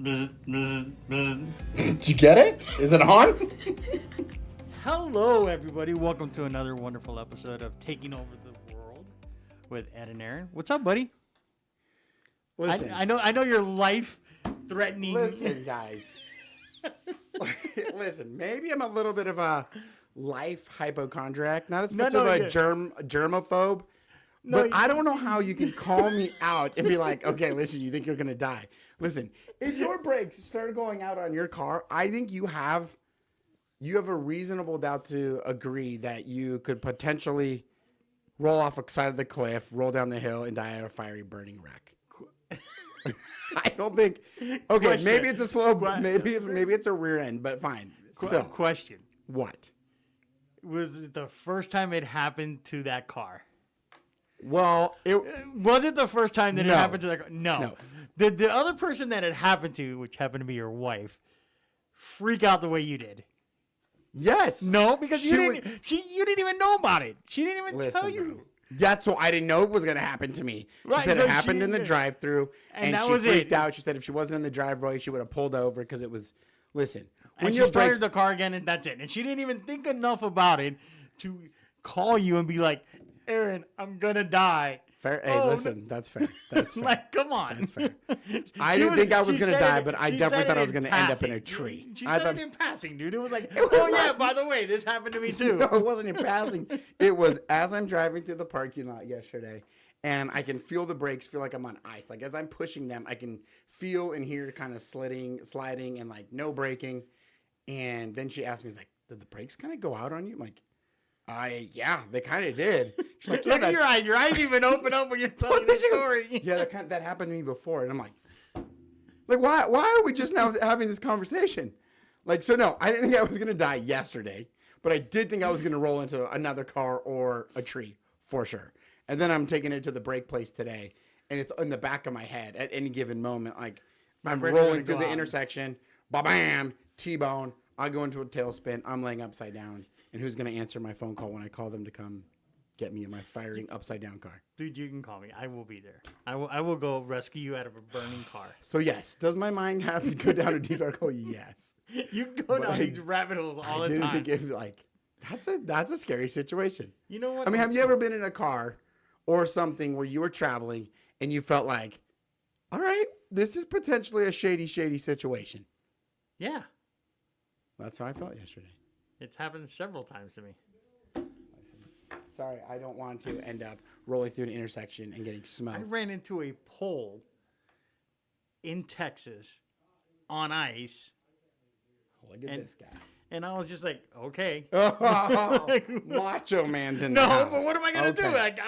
Did you get it? Is it on? Hello, everybody. Welcome to another wonderful episode of Taking Over the World with Ed and Aaron. What's up, buddy? Listen, I know you're life-threatening. listen, guys. Listen, maybe I'm a little bit of a life hypochondriac, not as much of a germaphobe. But I don't know how you can call me out and be like, okay, listen, you think you're going to die. Listen, if your brakes start going out on your car, I think you have a reasonable doubt to agree that you could potentially roll off a side of the cliff, roll down the hill, and die at a fiery burning wreck. I don't think. Okay, Question. maybe it's a slow. Maybe it's a rear end, but fine. Still, Question. what? Was it the first time it happened to that car? Well, Was it the first time that it No. happened to that car? No. No. Did the other person that it happened to, which happened to be your wife, freak out the way you did? yes. No, because She you didn't even know about it. She didn't even tell Listen, you. bro. That's what I didn't know it was going to happen to me. She Right, said so it happened she- in the drive-through, and that she was freaked it. out. She said if she wasn't in the driveway, she would have pulled over because it was. Listen, when And she your started brakes, the car again, and that's it. And she didn't even think enough about it to call you and be like, "Aaron, I'm gonna die." fair. Hey, Oh, listen, that's fair. That's fair. Like, come on. That's fair. I didn't think I was she gonna said die, it- but I she definitely said thought it I was in gonna end up in a passing. tree. She I said thought- it in passing, dude. It was like, was oh yeah, not- by the way, this happened to me too. No, it wasn't in passing. It was as I'm driving through the parking lot yesterday, and I can feel the brakes feel like I'm on ice. Like as I'm pushing them, I can feel and hear kind of sliding, and like no braking. And then she asked me, "Is like, did the brakes kind of go out on you?" I'm like, yeah, they kind of did. She's like, yeah, Look at your eyes. Your eyes even open up when you're telling the She goes, story. yeah, that happened to me before, and I'm like, why are we just now having this conversation? Like, so no, I didn't think I was gonna die yesterday, but I did think I was gonna roll into another car or a tree for sure. And then I'm taking it to the brake place today, and it's in the back of my head at any given moment. Like I'm brakes are rolling gonna through go the out. intersection, bam, T-bone. I go into a tailspin. I'm laying upside down, and who's gonna answer my phone call when I call them to come get me in my firing upside down car? Dude, you can call me. I will be there. I will go rescue you out of a burning car. So yes, does my mind have to go down a deep dark hole? Yes. You can go But down I- these rabbit holes all I the didn't time. think it was like that's a scary situation. You know what? I mean, have you ever been in a car or something where you were traveling and you felt like, all right, this is potentially a shady situation? Yeah, That's how I felt yesterday. it's happened several times to me. Sorry, I don't want to end up rolling through an intersection and getting smoked. I ran into a pole in Texas on ice, Look at and- this guy. and I was just like, okay. Oh, macho man's in the No, house. but what am I gonna do? Okay. Like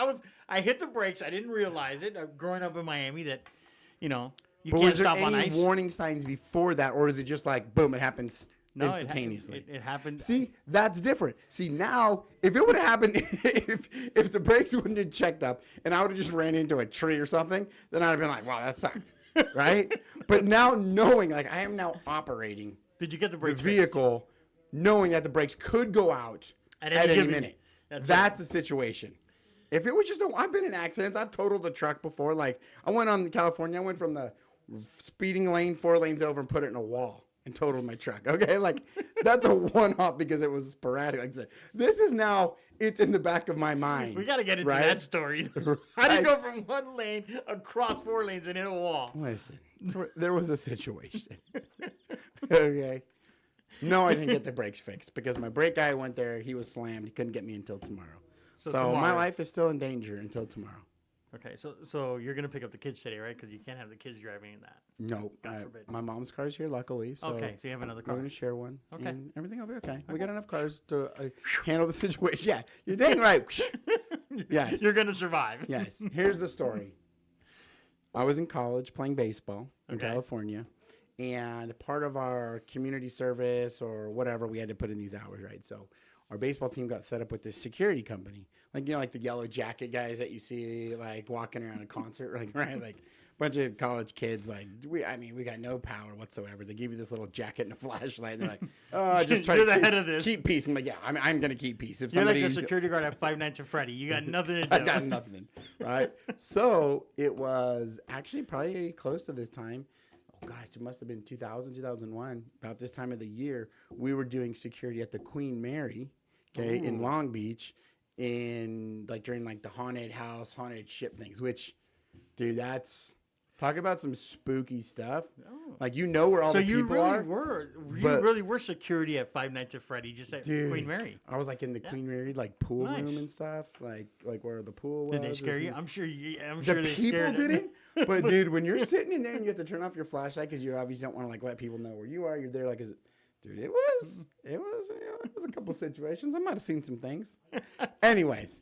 I hit the brakes. I didn't realize it. Growing up in Miami, that you But can't was there stop on any ice. warning signs before that, or is it just like, boom, it happens No, instantaneously? It happened. See, that's different. See, now, if it would have happened, if the brakes wouldn't have checked up and I would have just ran into a tree or something, then I'd have been like, wow, that sucked, right? But now knowing, like, I am now operating Did you get the the brakes? vehicle, knowing that the brakes could go out At at any any given- minute. That's That's a situation. If it was just I've been in accidents. I've totaled a truck before. Like, I went on California. I went from the speeding lane 4 lanes over and put it in a wall and totaled my truck. Okay, like that's a one-off because it was sporadic. Like I said, this is now it's in the back of my mind. We got to get into right? that story. How do you Right. go from one lane across 4 lanes and hit a wall? Listen, there was a situation. Okay. No, I didn't get the brakes fixed because my brake guy went there. He was slammed. He couldn't get me until tomorrow. So my tomorrow- life is still in danger until tomorrow. Okay, so you're gonna pick up the kids today, right? Because you can't have the kids driving in that. Nope. forbid. My mom's car's here, luckily. So Okay, so you have another we're car. going to share one. Okay. And everything will be okay. We got enough cars to handle the situation. Yeah, you're dang right. Yes. You're gonna survive. Yes. Here's the story. I was in college playing baseball in Okay. California. And part of our community service or whatever, we had to put in these hours, right? So our baseball team got set up with this security company. Like, like the yellow jacket guys that you see, like, walking around a concert, like, right? Like, bunch of college kids, like, we got no power whatsoever. They give you this little jacket and a flashlight, and they're like, oh, just try You're to the keep, head of this. keep peace. I'm like, yeah, I'm going to keep peace. If You're like somebody, the security guard at Five Nights at Freddy. You got nothing to do. I got nothing, right? So it was actually probably close to this time. gosh, it must have been 2000, 2001, about this time of the year, we were doing security at the Queen Mary, okay, in Long Beach, during like the haunted house, haunted ship things, which, dude, talk about some spooky stuff. Oh. Like, where all the people are. You really were security at Five Nights at Freddy, just at Queen Mary. I was like in the Queen Mary like pool room and stuff, like where the pool was. Did they scare you? I'm sure the people didn't. But dude, when you're sitting in there and you have to turn off your flashlight because you obviously don't want to like let people know where you are. You're there like, dude, it was a couple situations. I might have seen some things. Anyways.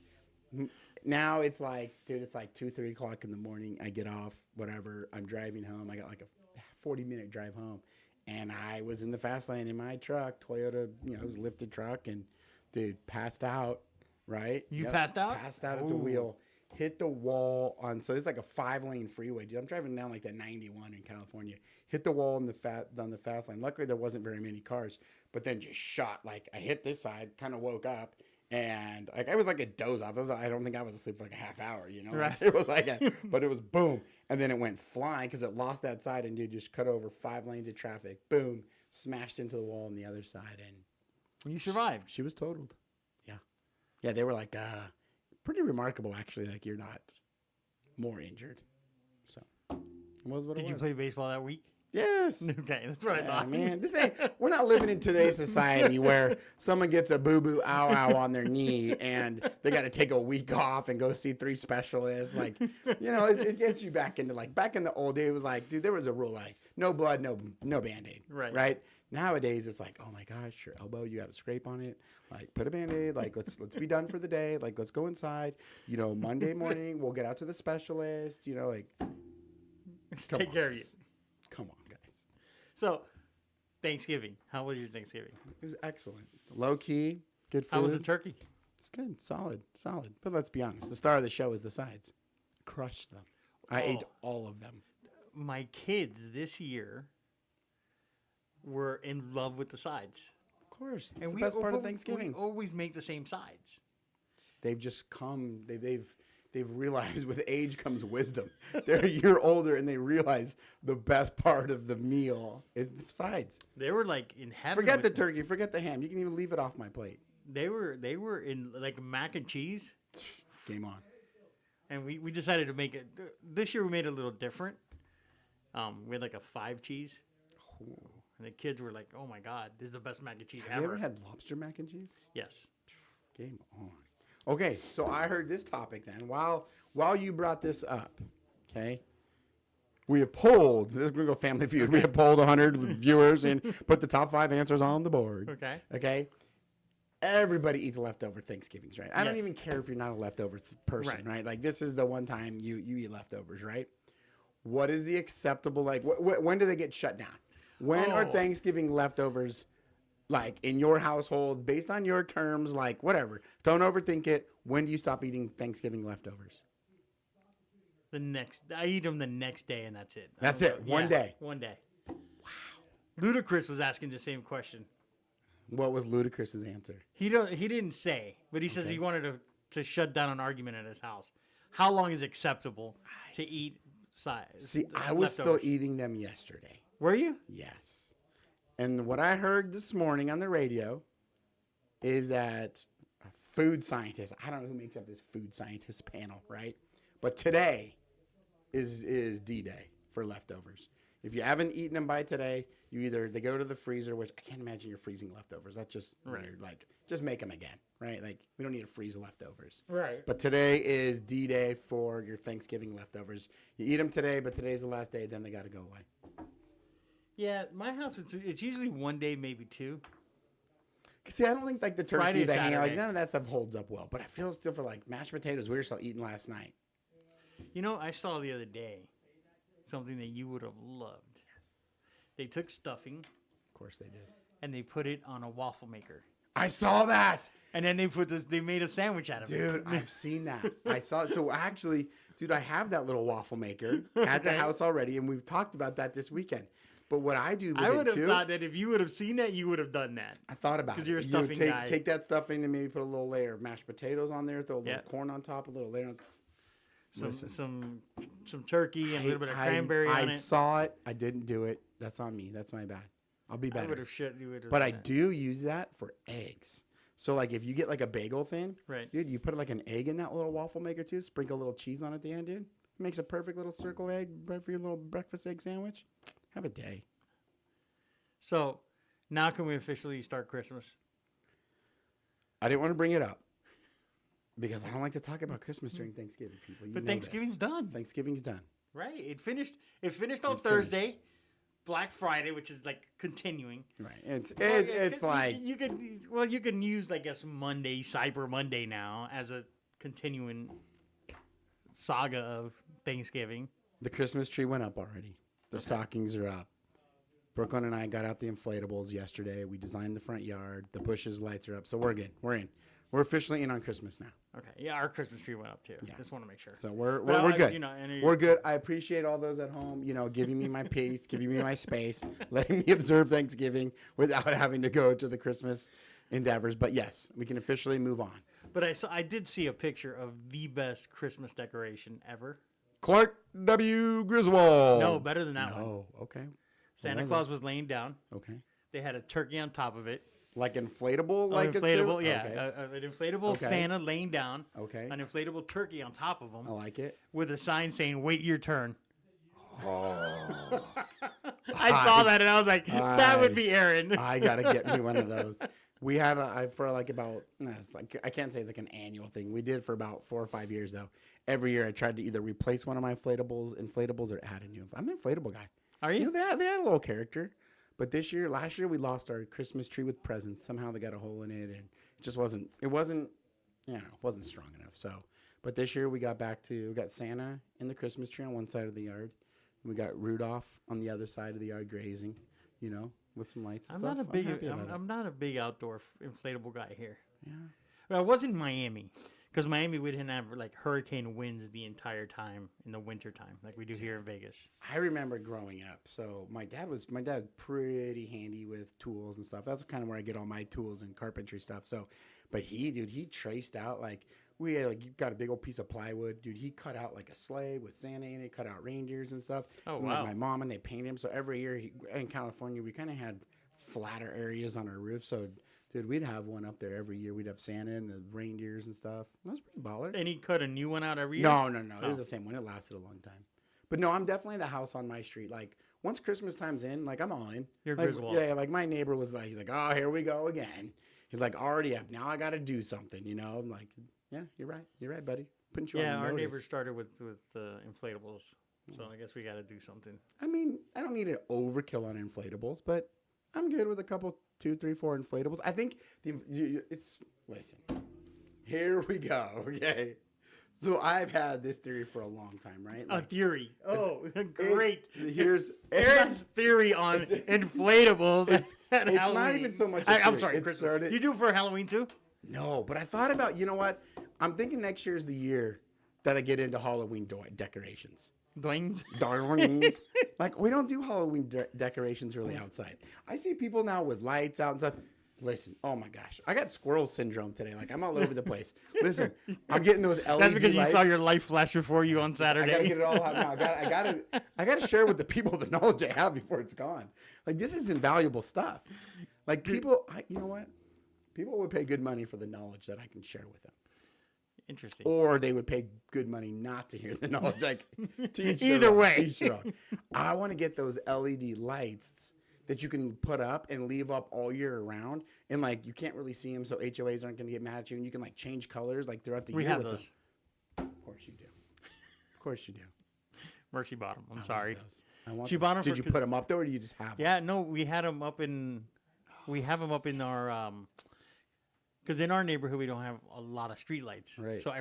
Now it's like, dude, it's like 2, 3 o'clock in the morning. I get off, whatever. I'm driving home. I got like a 40-minute drive home. And I was in the fast lane in my truck, Toyota, it was a lifted truck. And, dude, passed out, right? You passed out? Passed out at the wheel. Hit the wall so it's like a 5-lane freeway, dude. I'm driving down like that 91 in California. Hit the wall on the fast lane. Luckily, there wasn't very many cars. But then just shot. Like, I hit this side, kind of woke up. And like I was like a doze off. I don't think I was asleep for like a half hour, Right. It was like but it was boom. And then it went flying because it lost that side and dude just cut over 5 lanes of traffic. Boom. Smashed into the wall on the other side. And you survived. She was totaled. Yeah. Yeah, they were like pretty remarkable actually. Like you're not more injured. So it was what it was. Did you play baseball that week? Yes. Okay, that's what I thought. Man, we're not living in today's society where someone gets a boo-boo ow-ow on their knee and they got to take a week off and go see 3 specialists. Like, it gets you back into back in the old days, it was like, dude, there was a rule like no blood, no Band-Aid. Right? Nowadays, it's like, oh my gosh, your elbow, you got a scrape on it. Like, put a Band-Aid. Like, let's be done for the day. Like, let's go inside. Monday morning, we'll get out to the specialist. Take care of you. Come on, guys. So, Thanksgiving. How was your Thanksgiving? It was excellent. Low key, good food. How was the turkey? It's good, solid. But let's be honest. The star of the show is the sides. Crushed them. I ate all of them. My kids this year were in love with the sides. Of course, it's the best part of Thanksgiving. We always make the same sides. They've just come. They've realized with age comes wisdom. They're a year older and they realize the best part of the meal is the sides. They were like in heaven. Forget the turkey, forget the ham. You can even leave it off my plate. They were in like mac and cheese. Game on. And we decided to make it this year. We made it a little different. We had like a 5 cheese. Ooh. And the kids were like, "Oh my god, this is the best mac and cheese ever." Have you ever had lobster mac and cheese? Yes. Game on. Okay, so I heard this topic then. While you brought this up, okay, we have polled. This is going to go Family Feud. We have polled 100 viewers and put the top 5 answers on the board. Okay. Everybody eats leftover Thanksgivings, right? I don't even care if you're not a leftover person, right? Like this is the one time you eat leftovers, right? What is the acceptable, like, when do they get shut down? When are Thanksgiving leftovers, like, in your household, based on your terms, like, whatever. Don't overthink it. When do you stop eating Thanksgiving leftovers? I eat them the next day, and that's it. That's it. One day. One day. Wow. Ludacris was asking the same question. What was Ludacris's answer? He didn't say, but he says he wanted to shut down an argument at his house. How long is acceptable to eat size? See, I was still eating them yesterday. Were you? Yes. And what I heard this morning on the radio is that a food scientist, I don't know who makes up this food scientist panel, right? But today is D-Day for leftovers. If you haven't eaten them by today, they go to the freezer, which I can't imagine you're freezing leftovers. That's just weird. Like, just make them again, right? Like, we don't need to freeze leftovers. Right. But today is D-Day for your Thanksgiving leftovers. You eat them today, but today's the last day, then they got to go away. Yeah, my house, it's usually 1 day, maybe 2. See, I don't think like the turkey, Friday, the ham, like Saturday. none of that stuff holds up well. But I feel still for like mashed potatoes we were still eating last night. I saw the other day something that you would have loved. Yes. They took stuffing. Of course they did. And they put it on a waffle maker. I saw that. And then they made a sandwich out of it. Dude, I've seen that. I saw it. So actually, dude, I have that little waffle maker at the house already, and we've talked about that this weekend. But what I do with I would it have thought that if you would have seen that, you would have done that. I thought about it. Because you're a stuffing guy. Take that stuffing and maybe put a little layer of mashed potatoes on there, throw a little corn on top, a little layer on. some turkey and a little bit of cranberry on it. I saw it. I didn't do it. That's on me. That's my bad. I'll be better. I would have shit. But I do use that for eggs. So like if you get like a bagel thing, right, dude, you put like an egg in that little waffle maker too. Sprinkle a little cheese on it at the end, dude. It makes a perfect little circle egg bread for your little breakfast egg sandwich. Have a day. So now can we officially start Christmas? I didn't want to bring it up because I don't like to talk about Christmas during Thanksgiving, people. But Thanksgiving's done. Thanksgiving's done. Right. It finished on Thursday. Black Friday, which is like continuing. Right. It's like you can use I guess Monday, Cyber Monday now as a continuing saga of Thanksgiving. The Christmas tree went up already. The stockings are up. Brooklyn and I got out the inflatables yesterday. We designed the front yard. The bushes, lights are up. So we're good. We're in. We're officially in on Christmas now. Okay. Yeah, our Christmas tree went up too. Yeah. Just want to make sure. So we're good. We're good. I appreciate all those at home, giving me my peace, giving me my space, letting me observe Thanksgiving without having to go to the Christmas endeavors. But yes, we can officially move on. But I did see a picture of the best Christmas decoration ever. Clark W. Griswold. No, better than that one. Oh, okay. Santa Claus was laying down. Okay. They had a turkey on top of it. Like inflatable? Inflatable, yeah. Okay. An inflatable Santa laying down. Okay. An inflatable turkey on top of him. I like it. With a sign saying, "Wait your turn." Oh. I saw that and I was like, that would be Aaron. I got to get me one of those. We had I can't say it's like an annual thing. We did it for about 4 or 5 years though. Every year I tried to either replace one of my inflatables or add a new. I'm an inflatable guy. Are you? They had a little character. But last year we lost our Christmas tree with presents. Somehow they got a hole in it, and it wasn't strong enough. So, but this year we got Santa in the Christmas tree on one side of the yard, and we got Rudolph on the other side of the yard grazing, with some lights and stuff. I'm not a big outdoor inflatable guy here. Yeah. But I was in Miami. Because Miami, we didn't have like hurricane winds the entire time in the winter time like we do here in Vegas. I remember growing up. So my dad pretty handy with tools and stuff. That's kind of where I get all my tools and carpentry stuff. So, but he traced out we had you got a big old piece of plywood, dude. He cut out like a sleigh with Santa in it, cut out reindeers and stuff. Oh and, wow! My mom and they painted him. So every year in California, we kind of had flatter areas on our roof. So. Dude, we'd have one up there every year. We'd have Santa and the reindeers and stuff. That was pretty baller. And he cut a new one out every year? No. It was the same one. It lasted a long time. But no, I'm definitely the house on my street. Like, once Christmas time's in, I'm all in. You're Griswold. Yeah, my neighbor was he's like, oh, here we go again. He's like, already up. Now I got to do something, I'm like, yeah, you're right. You're right, buddy. Putting you on our notice. neighbor started with inflatables. So I guess we got to do something. I mean, I don't need an overkill on inflatables, but I'm good with a couple, 2, 3, 4 inflatables. I think listen, here we go. Okay. So I've had this theory for a long time, right? A theory. Oh, great. Here's Aaron's theory on inflatables. It's not even so much. I'm sorry, Chris. You do it for Halloween too? No, but I thought about, what? I'm thinking next year's the year that I get into Halloween decorations. Doings. Darlings. We don't do Halloween decorations really outside. I see people now with lights out and stuff. Listen, oh my gosh. I got squirrel syndrome today. I'm all over the place. Listen, I'm getting those LED That's because lights. you saw your life flash before you on Saturday. I gotta get it all out now. I gotta share with the people the knowledge I have before it's gone. This is invaluable stuff. People, you know what? People would pay good money for the knowledge that I can share with them. Interesting. Or they would pay good money not to hear the knowledge. To each Either way. Each their own. I want to get those LED lights that you can put up and leave up all year around. And you can't really see them, so HOAs aren't going to get mad at you. And you can change colors throughout the year. We have those. Of course you do. Of course you do. Mercy bought them. I'm sorry. She bought them. Did you put them up though, or do you just have them? Yeah, no, we had them up in. We have them up in our. Because in our neighborhood, we don't have a lot of streetlights. Right. So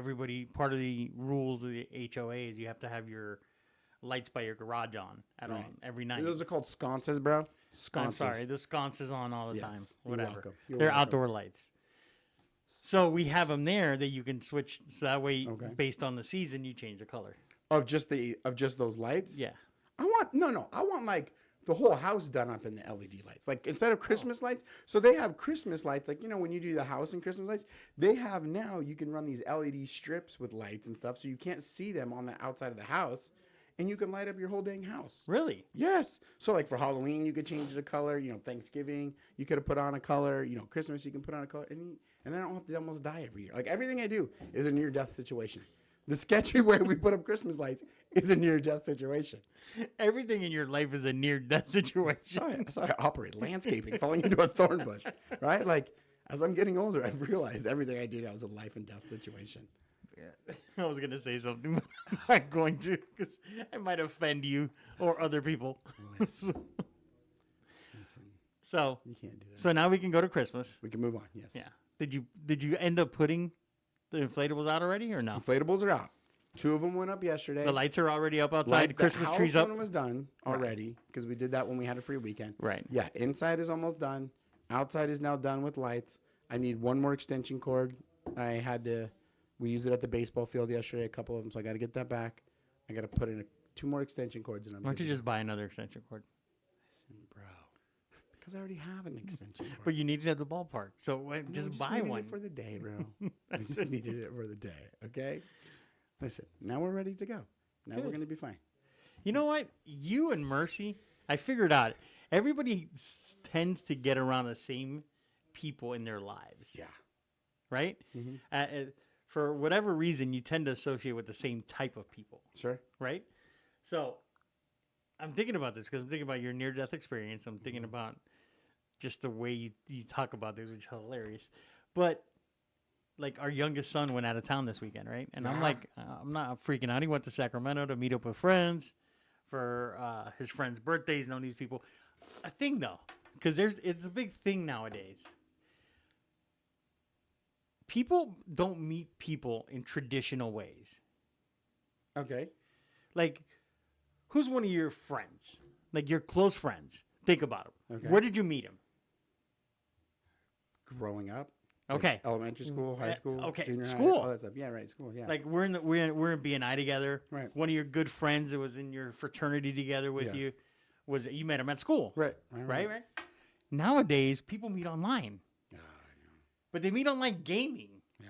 part of the rules of the HOA is you have to have your lights by your garage on every night. Those are called sconces, bro. Sconces. I'm sorry, the sconces on all the time. Whatever. You're They're welcome. outdoor lights. So we have them there that you can switch. So that way, based on the season, you change the color. Of just those lights? Yeah. I want the whole house done up in the LED lights. Like instead of Christmas lights, so they have Christmas lights. Like, you know, when you do the house and Christmas lights, they have now, you can run these LED strips with lights and stuff. So you can't see them on the outside of the house and you can light up your whole dang house. Really? Yes. So like for Halloween, you could change the color, you know, Thanksgiving, you could have put on a color, you know, Christmas, you can put on a color and I don't have to almost die every year. Like everything I do is a near death situation. The sketchy way we put up Christmas lights is a near-death situation. Everything in your life is a near-death situation. That's how I operate. Landscaping, falling into a thorn bush, right? Like, as I'm getting older, I've realized everything I do now is a life and death situation. Yeah. I was going to say something, but I'm not going to because I might offend you or other people. Listen. So, you can't do that. So now we can go to Christmas. We can move on, yes. Yeah. Did you end up putting the inflatables out already or no? Inflatables are out. 2 of them went up yesterday. The lights are already up outside. The Christmas tree's up. The house one was done already because we did that when we had a free weekend. Right. Yeah, inside is almost done. Outside is now done with lights. I need one more extension cord. We used it at the baseball field yesterday, a couple of them, so I got to get that back. I got to put in 2 more extension cords. And Why don't you just buy another extension cord? Listen, bro. Because I already have an extension cord. But you need it at the ballpark, so just buy one. It for the day, bro. I just needed it for the day, okay? Listen, now we're ready to go. Now we're going to be fine. You know what? You and Mercy, I figured out, everybody tends to get around the same people in their lives. Yeah. Right? Mm-hmm. For whatever reason, you tend to associate with the same type of people. Sure. Right? So I'm thinking about this because I'm thinking about your near-death experience. I'm thinking about just the way you talk about this, which is hilarious. But like our youngest son went out of town this weekend, right? And I'm like, I'm not freaking out. He went to Sacramento to meet up with friends for his friends' birthdays, knowing these people. A thing though, because it's a big thing nowadays. People don't meet people in traditional ways. Okay. Like, who's one of your friends? Like your close friends. Think about him. Okay. Where did you meet him? Growing up. Okay. Like elementary school, high school, okay, junior school. high, all that stuff. Yeah, right. School. Yeah. Like we're in BNI together. Right. One of your good friends that was in your fraternity together with you you met him at school. Right. Right. Nowadays, people meet online. I know. But they meet online gaming. Yeah.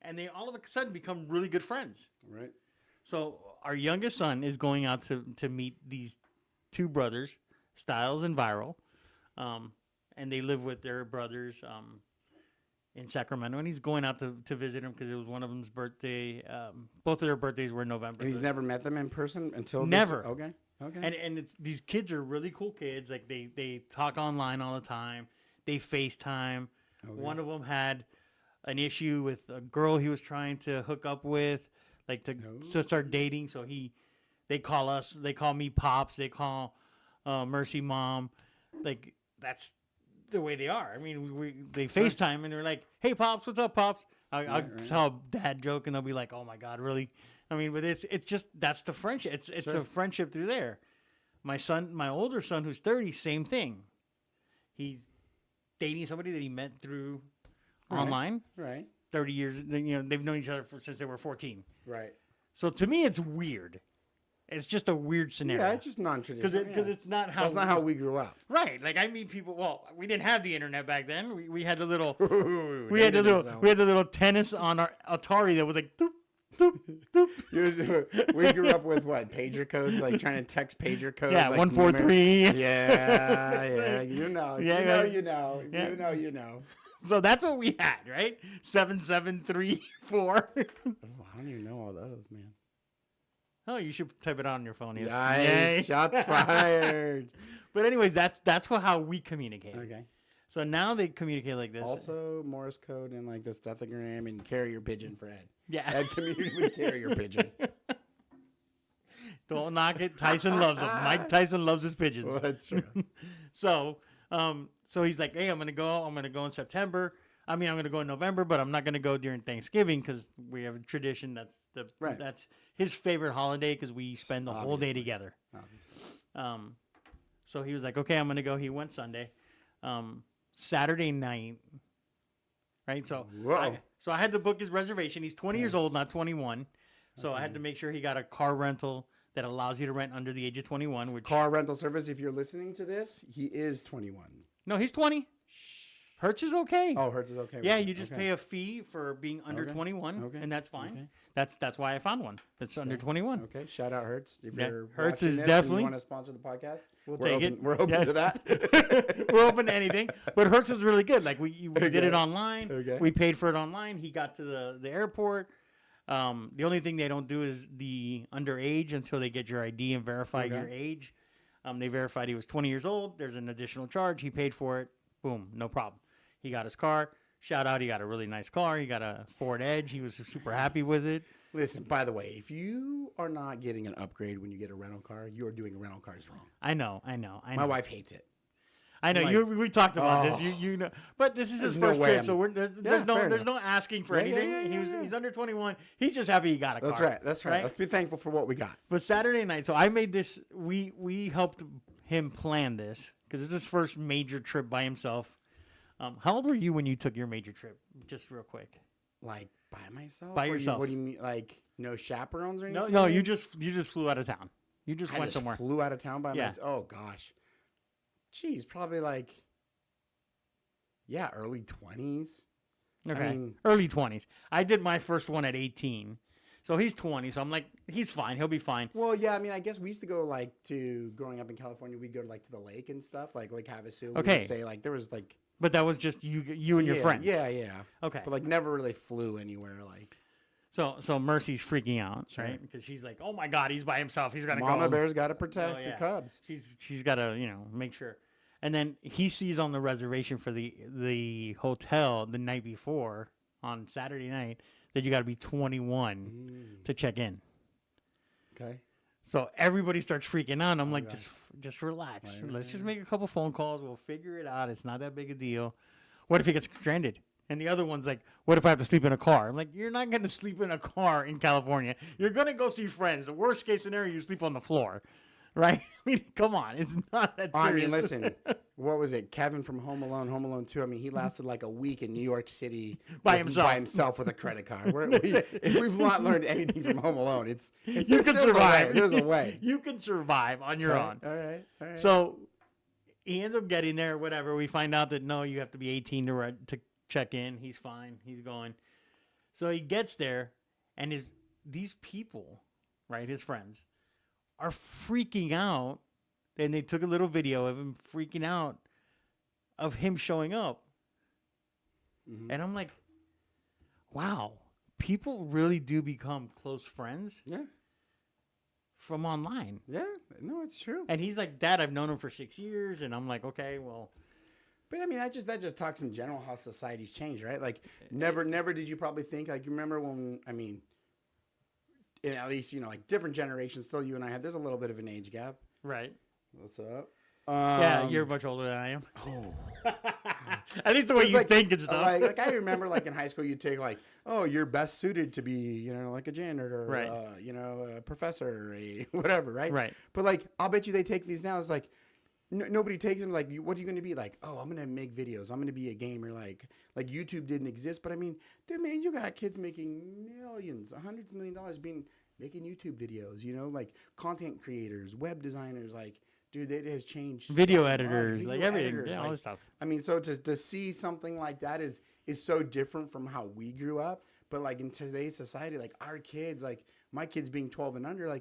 And they all of a sudden become really good friends. Right. So our youngest son is going out to meet these 2 brothers, Styles and Viral, and they live with their brothers in Sacramento, and he's going out to visit them because it was one of them's birthday. Both of their birthdays were in November. And he's never met them in person until never. Okay. And it's these kids are really cool kids. Like they talk online all the time. They FaceTime. Okay. One of them had an issue with a girl he was trying to hook up with, like to start dating. So they call us. They call me Pops. They call Mercy Mom. Like that's the way they are. I mean, they FaceTime and they're like, "Hey, Pops, what's up, Pops?" I'll tell a dad joke and they'll be like, "Oh my God, really?" I mean, but it's just that's the friendship. It's a friendship through there. My older son, who's 30, same thing. He's dating somebody that he met through online. Right. 30 years. They've known each other since they were 14. Right. So to me, it's weird. It's just a weird scenario. Yeah, it's just non-traditional. Because it's not how... That's not how we grew up. Right. Like, I meet people... Well, we didn't have the internet back then. We had the little... we had the little tennis on our Atari that was like... Doop, doop, doop. We grew up with what? Pager codes? Like, trying to text pager codes? Yeah, like 143. Yeah. You know. Yeah, you know. You know. So that's what we had, right? 7734. I don't even know all those, man. Oh, you should type it on your phone. Yes. Nice. Shots fired. But anyways, that's how we communicate. Okay. So now they communicate like this. Also, Morse code and like the stuthogram and carrier pigeon for Ed. Yeah. Ed communicated with carrier pigeon. Don't knock it. Tyson loves them. Mike Tyson loves his pigeons. Well, that's true. So he's like, "Hey, I'm gonna go in September. I'm gonna go in November, but I'm not gonna go during Thanksgiving because we have a tradition. That's his favorite holiday because we spend the whole day together." Obviously. So he was like, "Okay, I'm gonna go." He went Sunday, Saturday night, right? So I had to book his reservation. He's 20 years old, not 21. So I had to make sure he got a car rental that allows you to rent under the age of 21. Which car rental service. If you're listening to this, he is 21. No, he's 20. Hertz is okay. Oh, Hertz is okay. Yeah, you just pay a fee for being under 21, and that's fine. That's why I found one that's under 21. Okay, shout out Hertz. If you're Hertz is this definitely. And you want to sponsor the podcast? We'll take open, it. We're open to that. We're open to anything. But Hertz is really good. Like we did it online. Okay. We paid for it online. He got to the airport. The only thing they don't do is the underage until they get your ID and verify your age. They verified he was 20 years old. There's an additional charge. He paid for it. Boom, no problem. He got his car. Shout out, he got a really nice car. He got a Ford Edge. He was super happy with it. Listen, by the way, if you are not getting an upgrade when you get a rental car, you are doing rental cars wrong. I know. My wife hates it. I know. Like, we talked about this. You know, but this is his first trip, so there's no asking for anything. He's under 21. He's just happy he got a car. That's right. Let's be thankful for what we got. But Saturday night, so I made this. We helped him plan this because it's his first major trip by himself. How old were you when you took your major trip? Just real quick. Like by myself? By yourself. What do you mean? Like no chaperones or anything? No. You just flew out of town. You just went somewhere. Flew out of town by myself. Oh gosh. Geez, probably like. Yeah, early 20s. Okay. I mean, early 20s. I did my first one at 18. So he's 20. So I'm like, he's fine. He'll be fine. Well, yeah. I mean, I guess we used to go growing up in California. We'd go to the lake and stuff, like Havasu. Okay. We'd stay there was like. But that was just you and your friends. Yeah. Okay. But never really flew anywhere. So Mercy's freaking out, right? Because she's like, oh my God, he's by himself. He's gotta go. Mama bear's got to protect the cubs. She's got to make sure. And then he sees on the reservation for the hotel the night before on Saturday night that you got to be 21 to check in. Okay. So everybody starts freaking out. And I'm like, just relax. Let's just make a couple phone calls. We'll figure it out. It's not that big a deal. What if he gets stranded? And the other one's like, what if I have to sleep in a car? I'm like, you're not going to sleep in a car in California. You're going to go see friends. The worst case scenario, you sleep on the floor. Right? I mean, come on. It's not that serious. I mean, listen. What was it? Kevin from Home Alone 2. I mean, he lasted like a week in New York City by himself with a credit card. If we've not learned anything from Home Alone, you can survive. There's a way. You can survive on your own. All right. So he ends up getting there, whatever. We find out that, no, you have to be 18 to check in. He's fine. He's going. So he gets there, and these people, right, his friends, are freaking out, and they took a little video of him freaking out of him showing up. Mm-hmm. And I'm like, wow, people really do become close friends from online. Yeah, no, it's true. And he's like, Dad, I've known him for 6 years. And I'm like, okay, well. But I mean, that just talks in general how society's changed, right? Like, never did you probably think, like, you remember when, I mean, in at least, different generations, still you and I there's a little bit of an age gap. Right. What's up? Yeah, you're much older than I am. Oh. At least the way you think and stuff. Like I remember, in high school, you'd take, you're best suited to be, like a janitor, right. A professor, whatever, right? Right. But, I'll bet you they take these now. It's like, nobody takes them. Like, what are you going to be? Like, oh, I'm going to make videos. I'm going to be a gamer. Like YouTube didn't exist. But, I mean, dude, man, you got kids making millions, hundreds of $1 million making YouTube videos, content creators, web designers, dude, it has changed. Video editors, everything, all this stuff. I mean, so to see something like that is so different from how we grew up. But in today's society, our kids, my kids being 12 and under,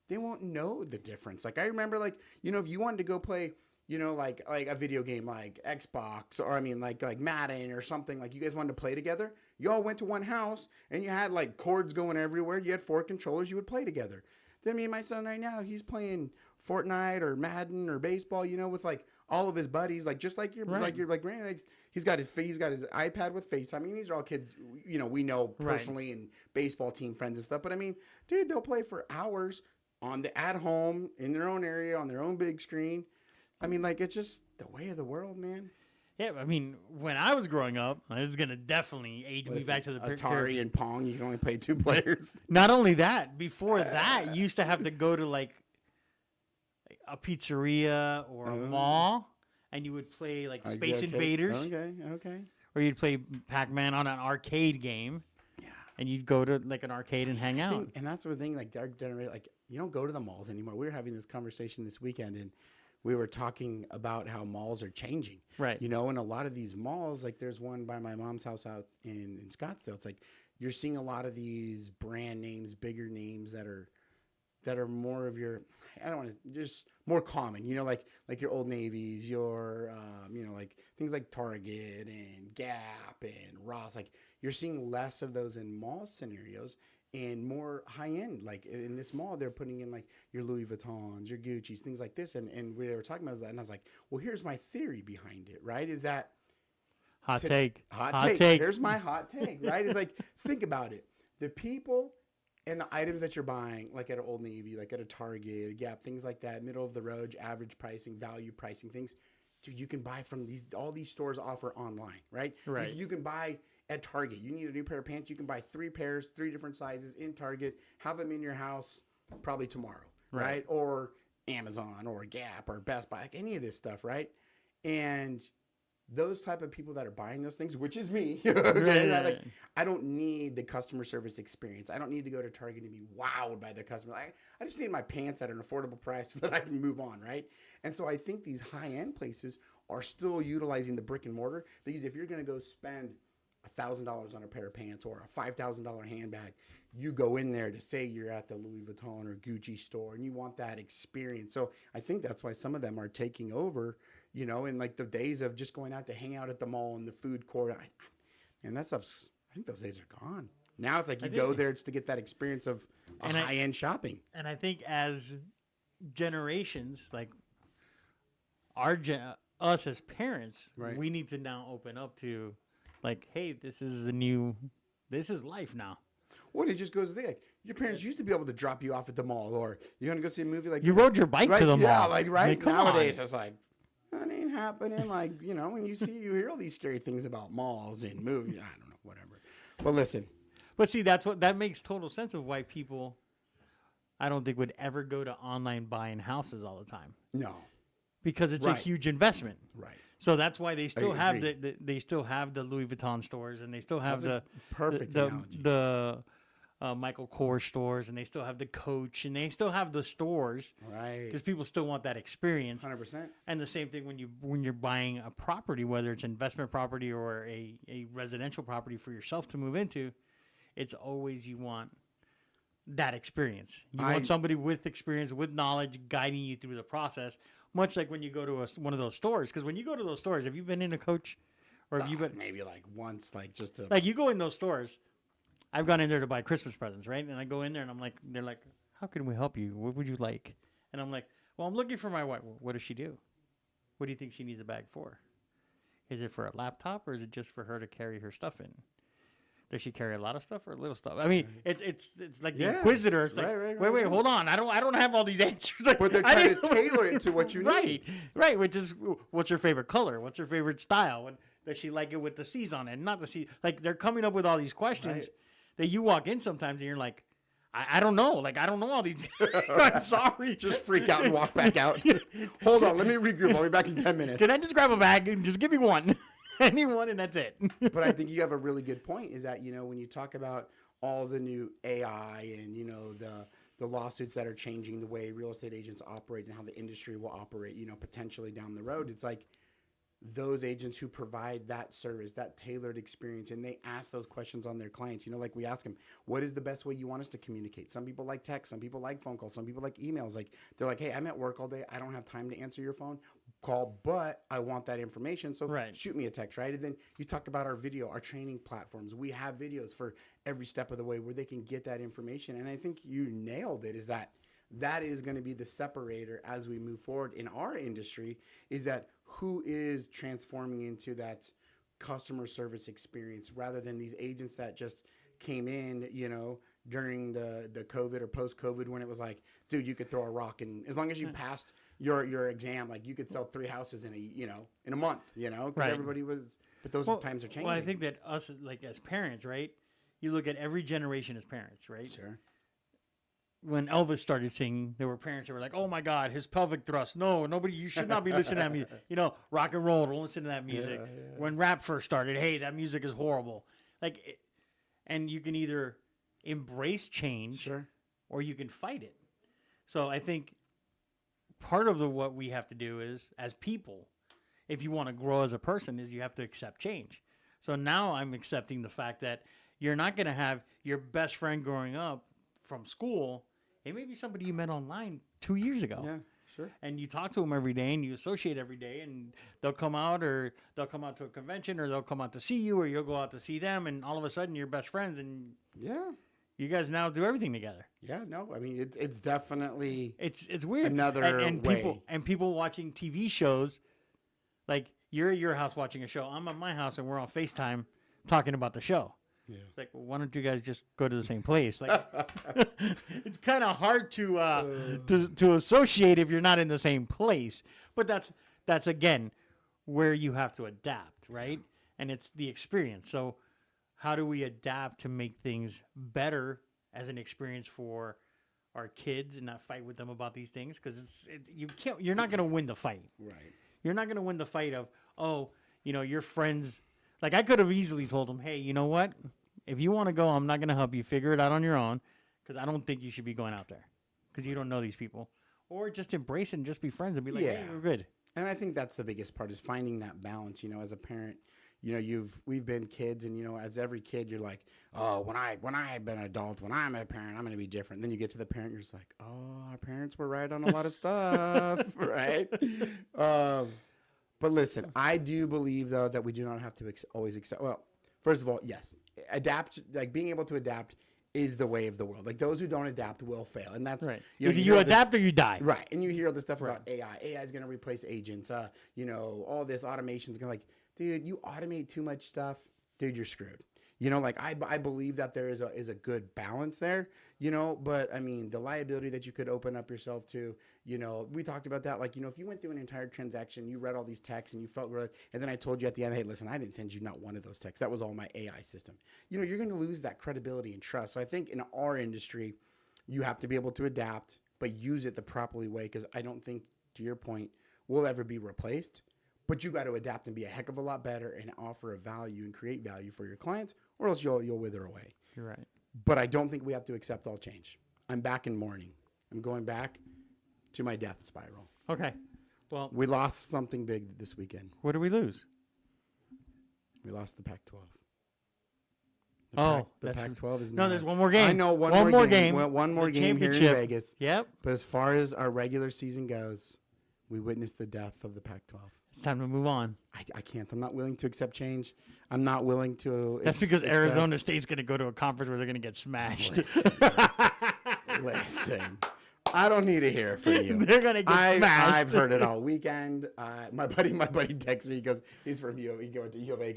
they won't know the difference. I remember, if you wanted to go play, like a video game like Xbox or like Madden or something, you guys wanted to play together, you all went to one house and you had cords going everywhere. You had 4 controllers. You would play together. Then me and my son right now, he's playing Fortnite or Madden or baseball, with all of his buddies, just like your Brandon, he's got his iPad with FaceTime. I mean, these are all kids, we know personally and baseball team friends and stuff. But I mean, dude, they'll play for hours at home in their own area on their own big screen. I mean, it's just the way of the world, man. Yeah, I mean, when I was growing up, this is gonna definitely age me back to the Atari and Pong. You can only play 2 players. Not only that, before that, you used to have to go to a pizzeria or a mall, and you would play Space Invaders. Okay. Or you'd play Pac-Man on an arcade game. Yeah. And you'd go to an arcade and hang out. And that's the thing, our generation, you don't go to the malls anymore. We were having this conversation this weekend, and we were talking about how malls are changing. Right. You know, and a lot of these malls, like there's one by my mom's house out in Scottsdale. It's like you're seeing a lot of these brand names, bigger names that are more of your, I don't want to, just more common, you know, like your Old Navies, your, you know, like things like Target and Gap and Ross. Like you're seeing less of those in mall scenarios and more high end. Like in this mall, they're putting in like your Louis Vuittons, your Gucci's, things like this. And we were talking about that, and I was like, well, here's my theory behind it, right? Is that Hot take. Here's my hot take, right? It's like, think about it. The people and the items that you're buying, like at an Old Navy, like at a Target, a Gap, things like that, middle of the road, average pricing, value pricing, things, dude, you can buy from all these stores offer online, right? Right. You can buy at Target. You need a new pair of pants. You can buy 3 pairs, 3 different sizes in Target, have them in your house probably tomorrow, right? Or Amazon or Gap or Best Buy, like any of this stuff, right? And those type of people that are buying those things, which is me, okay? Right. Like, I don't need the customer service experience. I don't need to go to Target and be wowed by the customer. I just need my pants at an affordable price so that I can move on, right? And so I think these high-end places are still utilizing the brick and mortar, because if you're going to go spend $1,000 on a pair of pants or a $5,000 handbag, you go in there to say you're at the Louis Vuitton or Gucci store and you want that experience. So I think that's why some of them are taking over, you know, in like the days of just going out to hang out at the mall and the food court. And that stuff's, I think those days are gone. Now it's like you go there to get that experience of high-end shopping. And I think as generations, like us as parents, we need to now open up to like, hey, this is life now. Well, it just goes there. Like, your parents used to be able to drop you off at the mall, or you're going to go see a movie like you rode your bike to the mall. Yeah, like nowadays on. it's like, that ain't happening. Like, you know, when you hear all these scary things about malls and movies, I don't know, whatever. But listen. But see, that makes total sense of why people, I don't think, would ever go to online buying houses all the time. No. Because it's a huge investment. Right. So that's why they still have they still have the Louis Vuitton stores, and they still have the Michael Kors stores, and they still have the Coach, and they still have the stores, right? Because people still want that experience. 100%. And the same thing when you're buying a property, whether it's investment property or a residential property for yourself to move into, it's always you want that experience. You want somebody with experience, with knowledge, guiding you through the process. Much like when you go to one of those stores, because when you go to those stores, have you been in a Coach, or have you been maybe like once, like just to like you go in those stores? I've gone in there to buy Christmas presents, right? And I go in there and I'm like, they're like, how can we help you? What would you like? And I'm like, well, I'm looking for my wife. Well, what does she do? What do you think she needs a bag for? Is it for a laptop, or is it just for her to carry her stuff in? Does she carry a lot of stuff or a little stuff? I mean, it's like the Inquisitor. It's like, wait, hold on. I don't have all these answers. Like, but they're trying to tailor it to what you need. Right. Which is, what's your favorite color? What's your favorite style? Does she like it with the C's on it, not the C? Like, they're coming up with all these questions that you walk in sometimes and you're like, I don't know. Like, I don't know all these. I'm sorry. Just freak out and walk back out. Hold on. Let me regroup. I'll be back in 10 minutes. Can I just grab a bag and just give me one? Anyone, and that's it. But I think you have a really good point, is that, you know, when you talk about all the new AI and, you know, the lawsuits that are changing the way real estate agents operate and how the industry will operate, you know, potentially down the road, it's like those agents who provide that service, that tailored experience, and they ask those questions on their clients. You know, like we ask them, what is the best way you want us to communicate? Some people like text, some people like phone calls, some people like emails. Like, they're like, hey, I'm at work all day. I don't have time to answer your phone call, but I want that information. So shoot me a text, right? And then you talk about our video, our training platforms. We have videos for every step of the way where they can get that information. And I think you nailed it, is that is going to be the separator as we move forward in our industry, is that who is transforming into that customer service experience, rather than these agents that just came in, you know, during the COVID or post-COVID, when it was like, dude, you could throw a rock, and as long as you passed your exam, like, you could sell 3 houses in a month, you know, because everybody was. But those times are changing. Well, I think that us, like, as parents, right? You look at every generation as parents, right? Sure. When Elvis started singing, there were parents that were like, "Oh my God, his pelvic thrust! No, nobody, you should not be listening to that music. You know, rock and roll, don't listen to that music." Yeah. When rap first started, hey, that music is horrible. Like, and you can either embrace change, or you can fight it. So I think part of what we have to do is, as people, if you want to grow as a person, is you have to accept change. So now I'm accepting the fact that you're not going to have your best friend growing up from school. It may be somebody you met online 2 years ago. Yeah, sure. And you talk to them every day and you associate every day, and they'll come out to a convention, or they'll come out to see you, or you'll go out to see them, and all of a sudden you're best friends, and you guys now do everything together. Yeah, no, I mean it's definitely it's weird. Another and way. people watching TV shows, like you're at your house watching a show, I'm at my house and we're on FaceTime talking about the show. Yeah. It's like, well, why don't you guys just go to the same place? Like, it's kind of hard to associate if you're not in the same place. But that's again where you have to adapt, right? And it's the experience. So how do we adapt to make things better as an experience for our kids and not fight with them about these things? Because you're not going to win the fight. Right. You're not going to win the fight of, your friends. Like, I could have easily told them, hey, you know what? If you want to go, I'm not going to help you. Figure it out on your own, because I don't think you should be going out there because you don't know these people. Or just embrace it and just be friends and be like, hey, we're good. And I think that's the biggest part, is finding that balance. As a parent, we've been kids, and, as every kid, you're like, oh, when I've been an adult, when I'm a parent, I'm going to be different. And then you get to the parent, you're just like, oh, our parents were right on a lot of stuff, right? But listen, I do believe, though, that we do not have to always accept. Well, first of all, yes, adapt. Like, being able to adapt is the way of the world. Like, those who don't adapt will fail, and that's right. Either you adapt or you die. Right, and you hear all this stuff about AI. AI is going to replace agents. All this automation is going to, like, dude, you automate too much stuff, dude, you're screwed. I believe that there is a good balance there, but I mean, the liability that you could open up yourself to, we talked about that. Like, if you went through an entire transaction, you read all these texts and you felt good, and then I told you at the end, hey, listen, I didn't send you not one of those texts. That was all my AI system. You're going to lose that credibility and trust. So I think in our industry, you have to be able to adapt, but use it the properly way. Cause I don't think, to your point, we'll ever be replaced. But you got to adapt and be a heck of a lot better and offer a value and create value for your clients, or else you'll wither away. You're right. But I don't think we have to accept all change. I'm back in mourning. I'm going back to my death spiral. Okay. Well, we lost something big this weekend. What did we lose? We lost the Pac-12. The Pac-12 is no. There's one more game. I know one more game. One more game here in Vegas. Yep. But as far as our regular season goes, we witnessed the death of the Pac-12. It's time to move on. I can't. I'm not willing to accept change. I'm not willing to. That's because Arizona State's going to go to a conference where they're going to get smashed. Listen, I don't need to hear it from you. They're going to get smashed. I've heard it all weekend. My buddy texts me. He goes, he's from U. He goes to U of A.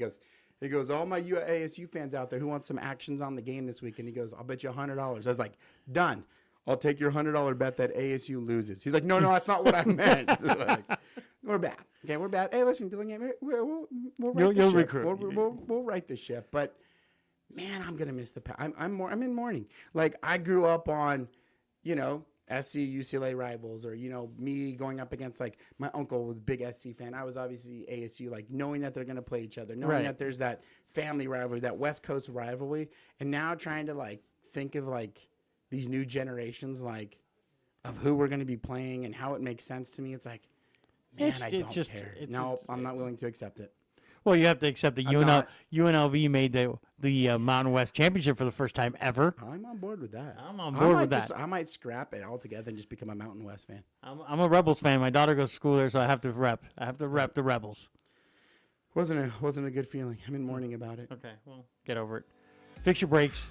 He goes, all my ASU fans out there who want some actions on the game this weekend. He goes, I'll bet you $100. I was like, done. I'll take your $100 bet that ASU loses. He's like, no, that's not what I meant. Like, we're bad. Okay, we're bad. Hey, listen, we'll right the ship. We'll right the ship. But man, I'm gonna miss the. I'm in mourning. Like, I grew up on, SC UCLA rivals, or me going up against, like, my uncle was a big SC fan. I was obviously ASU, like, knowing that they're gonna play each other, knowing that there's that family rivalry, that West Coast rivalry, and now trying to, like, think of, like, these new generations, like, of who we're going to be playing and how it makes sense to me. It's like, man, I don't care. No, I'm not willing to accept it. Well, you have to accept that UNLV made the Mountain West Championship for the first time ever. I'm on board with that. I'm on board with that. I might scrap it altogether and just become a Mountain West fan. I'm a Rebels fan. My daughter goes to school there, so I have to rep. I have to rep the Rebels. Wasn't a good feeling. I'm in mourning about it. Okay, well, get over it. Fix your brakes.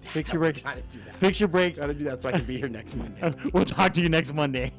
Fix your brakes. Gotta do that. Fix your brakes. Gotta do that so I can be here next Monday. We'll talk to you next Monday.